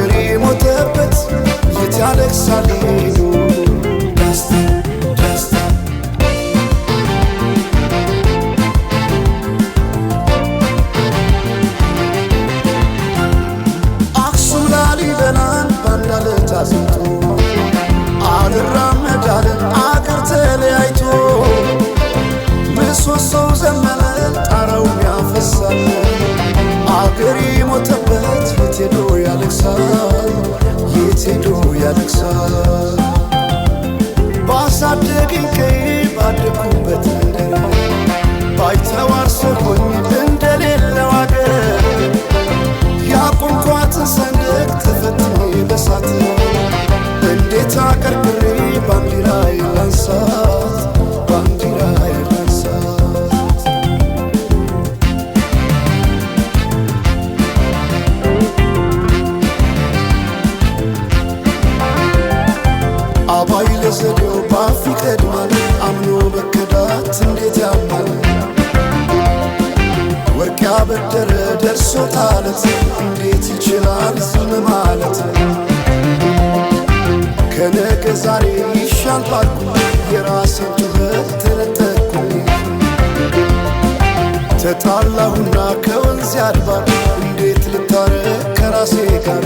አገሬ ሞተበት የት ያለቅሳል ሄዶ ደስታ ደስታ አክሱም ላሊበላን ባንዳለት አዝምቶ አልራመዳለ አገር ተለያይቶ ምሰሶው ዘመነ ጣራው ያፈሳል አገሬ ሞተበት የት ሄዶ ያለቅሳል የት ሄዶ ያለቅሳል ባሳደገኝ ቀዬ ባደኩበት መንደር ባይተዋር ሰው ሆኜ እንደሌለው አገር ያቆምኳትን ሰንደቅ ተፈትኜ በሳት እንዴት አቀርቅሬ ባንዲራዬ ላንሳት ባንዲራዬ ላንሳት አባይ ለዘዴው ባፍ ይቀድማል አምኖ በከዳት እንዴት ያማል ወርቅ ያበደረ ደርሶታለት እንዴት ይችላል ዝም ማለት ከነገ ዛሬ ይሻል ባልኩ የራሴን ጩኸት ተነጠቅኩኝ ተጣላሁና ከወንዝ አድባር እንዴት ልታረቅ ከራሴ ጋር